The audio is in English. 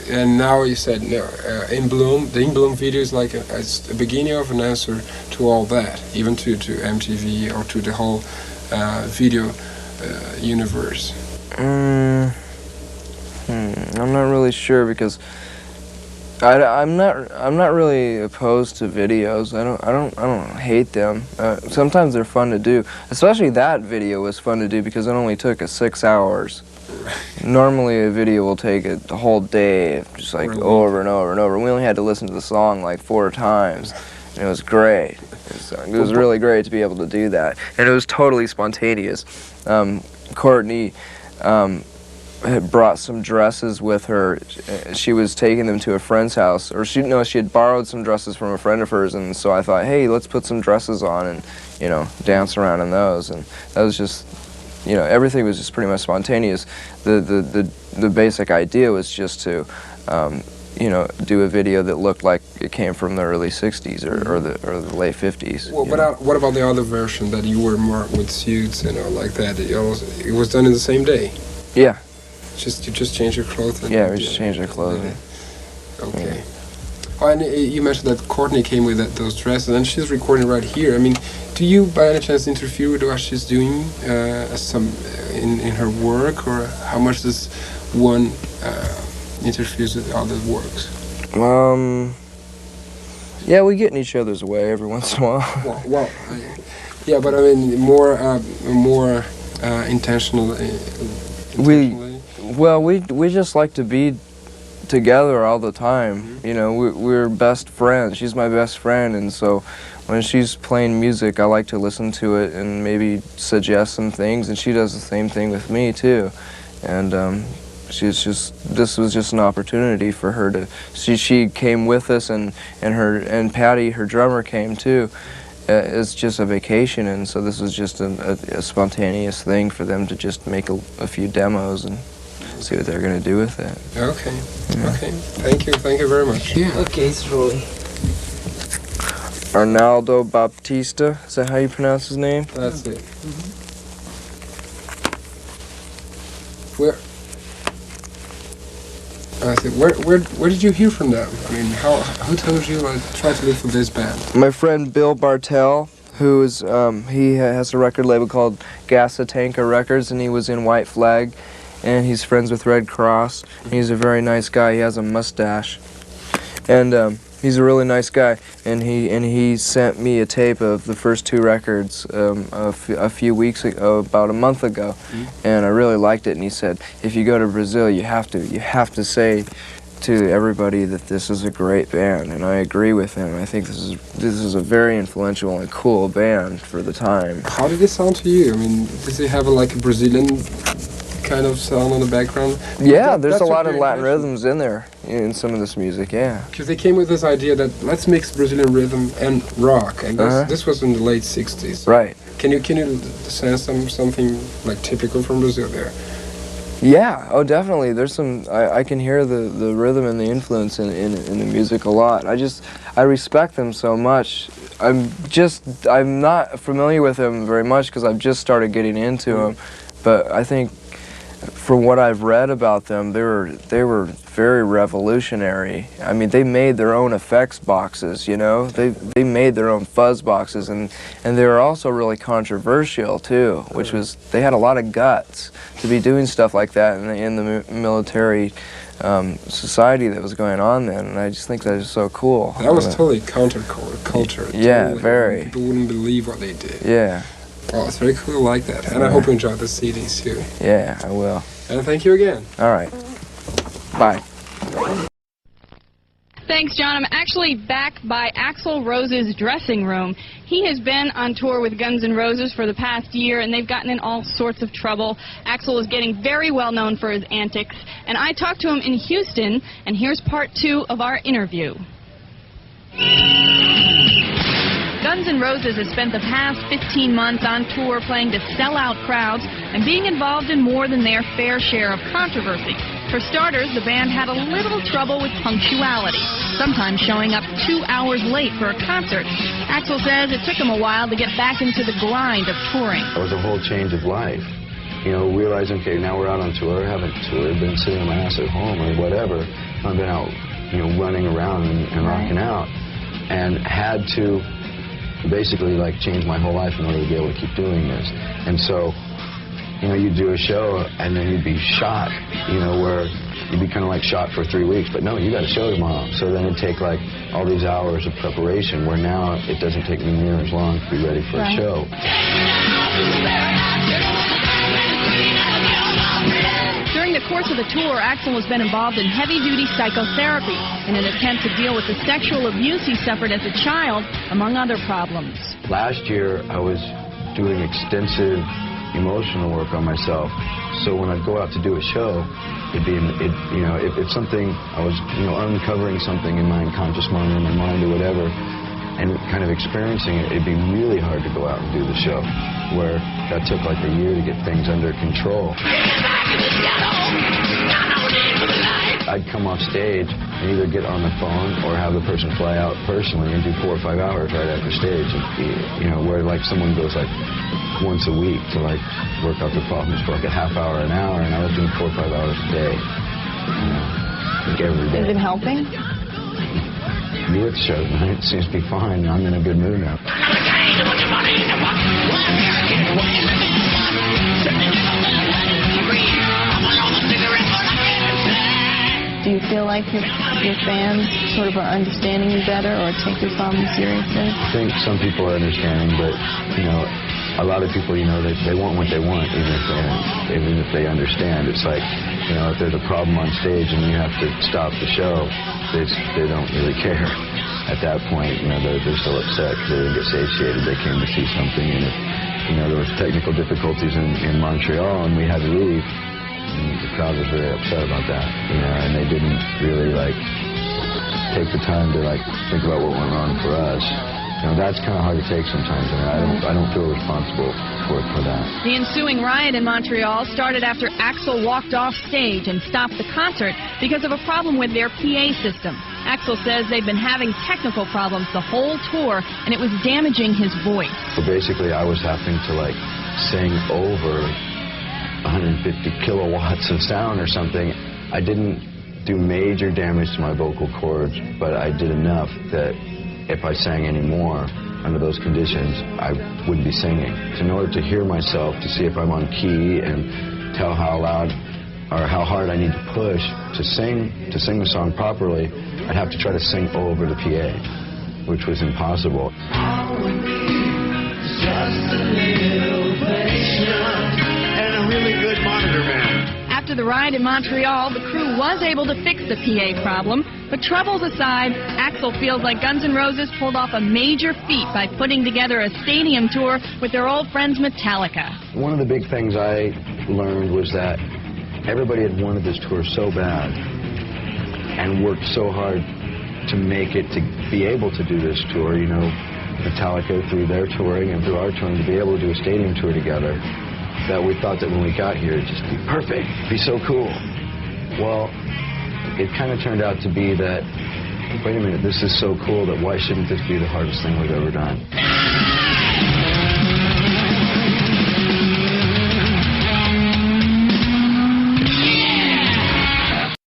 and now you said no, In Bloom. The In Bloom video is like it's the beginning of an answer to all that, even to MTV or to the whole video universe. I'm not really sure because I'm not really opposed to videos. I don't hate them. Sometimes they're fun to do. Especially that video was fun to do because it only took us 6 hours. Normally a video will take a whole day, just like over and over and over. We only had to listen to the song like 4 times, and it was great. It was really great to be able to do that, and it was totally spontaneous. Courtney had brought some dresses with her. She was taking them to a friend's house, or she had borrowed some dresses from a friend of hers, and so I thought, hey, let's put some dresses on and, you know, dance around in those, and that was just, you know, everything was just pretty much spontaneous. The basic idea was just to, you know, do a video that looked like it came from the early '60s or the late '50s. Well, but what about the other version that you were more with suits, you know, like that? It was done in the same day. Yeah. You just changed your clothing. Yeah, we just changed our clothing. Okay. Yeah. Oh, and you mentioned that Courtney came with those dresses, and she's recording right here. I mean, do you, by any chance, interfere with what she's doing in her work, or how much does one interferes with other works? Yeah, we get in each other's way every once in a while. Yeah, but I mean more intentional. We just like to be together all the time. Mm-hmm. You know, we're best friends. She's my best friend, and so when she's playing music, I like to listen to it and maybe suggest some things, and she does the same thing with me too. And this was just an opportunity for her to. She came with us, and Patty, her drummer, came too. It's just a vacation, and so this was just a spontaneous thing for them to just make a few demos and see what they're going to do with it. Okay. Yeah. Okay. Thank you very much. Yeah. Okay, it's rolling. Arnaldo Baptista, is that how you pronounce his name? That's it. Mm-hmm. Where did you hear from them? I mean, who told you try to look for this band? My friend Bill Bartell, who is he has a record label called Gasatanka Records, and he was in White Flag, and he's friends with Red Cross. He's a very nice guy. He has a mustache, and he's a really nice guy. And he sent me a tape of the first 2 records a few weeks ago, about a month ago, and I really liked it. And he said, if you go to Brazil, you have to say to everybody that this is a great band, and I agree with him. I think this is a very influential and cool band for the time. How did it sound to you? I mean, does it have a Brazilian kind of sound on the background? Yeah, there's a lot of Latin rhythms in there in some of this music. Yeah, because they came with this idea that let's mix Brazilian rhythm and rock, and this was in the late '60s. Right. Can you sense something like typical from Brazil there? Yeah, oh definitely. There's some, I can hear the rhythm and the influence in the music a lot. I respect them so much. I'm not familiar with them very much because I've just started getting into them, but I think from what I've read about them, they were very revolutionary. I mean, they made their own effects boxes, you know? They made their own fuzz boxes, and they were also really controversial too, which was, they had a lot of guts to be doing stuff like that in the military society that was going on then, and I just think that is so cool. That was totally counterculture. Yeah, totally. very. People wouldn't believe what they did. Yeah. Oh, it's very cool, I like that. And I hope you enjoyed the CDs too. Yeah, I will. And thank you again. All right. Bye. Thanks, John. I'm actually back by Axl Rose's dressing room. He has been on tour with Guns N' Roses for the past year, and they've gotten in all sorts of trouble. Axl is getting very well known for his antics, and I talked to him in Houston, and here's part 2 of our interview. Guns N' Roses has spent the past 15 months on tour playing to sell-out crowds and being involved in more than their fair share of controversy. For starters, the band had a little trouble with punctuality, sometimes showing up 2 hours late for a concert. Axl says it took him a while to get back into the grind of touring. It was a whole change of life. You know, realizing, okay, now we're out on tour, haven't toured, been sitting on my ass at home or whatever. time been out, you know, running around and rocking out, and had to basically like change my whole life in order to be able to keep doing this. And so, you know, you'd do a show and then you'd be shot, you know, where you'd be kind of like shot for 3 weeks, but no, you got a show tomorrow. So then it'd take like all these hours of preparation, where now it doesn't take me near as long to be ready for a show. During the course of the tour, Axl has been involved in heavy-duty psychotherapy in an attempt to deal with the sexual abuse he suffered as a child, among other problems. Last year, I was doing extensive emotional work on myself. So when I'd go out to do a show, you know, if something, I was, you know, uncovering something in my unconscious mind or my mind or whatever, and kind of experiencing it, it'd be really hard to go out and do the show, where that took like a year to get things under control. I'd come off stage and either get on the phone or have the person fly out personally and do 4 or 5 hours right after stage. You know, where like someone goes like once a week to like work out their problems for like a half hour, an hour, and I was doing 4 or 5 hours a day. You know, like every day. Has it been helping? You at the show tonight, it seems to be fine. I'm in a good mood now. Do you feel like your fans sort of are understanding you better or take your problems seriously? I think some people are understanding, but, you know, a lot of people, you know, they want what they want, even if they understand. It's like, you know, if there's a problem on stage and you have to stop the show, they don't really care. At that point, you know, they're still upset because they didn't get satiated. They came to see something, and if, you know, there was technical difficulties in Montreal and we had to leave, and the crowd was very upset about that, you know, and they didn't really, like, take the time to, like, think about what went wrong for us. You know, that's kind of hard to take sometimes, and I don't feel responsible for that. The ensuing riot in Montreal started after Axl walked off stage and stopped the concert because of a problem with their PA system. Axl says they've been having technical problems the whole tour, and it was damaging his voice. So basically, I was having to, like, sing over 150 kilowatts of sound or something. I didn't do major damage to my vocal cords, but I did enough that if I sang any more under those conditions, I wouldn't be singing. So in order to hear myself, to see if I'm on key and tell how loud or how hard I need to push to sing the song properly, I'd have to try to sing over the PA, which was impossible. All we need is just a little patience and a really good monitor man. After the riot in Montreal, the crew was able to fix the PA problem, but troubles aside, Axl feels like Guns N' Roses pulled off a major feat by putting together a stadium tour with their old friends Metallica. One of the big things I learned was that everybody had wanted this tour so bad and worked so hard to make it, to be able to do this tour, you know, Metallica through their touring and through our touring, to be able to do a stadium tour together, that we thought that when we got here, it'd just be perfect, be so cool. Well, it kind of turned out to be that, wait a minute, this is so cool that why shouldn't this be the hardest thing we've ever done?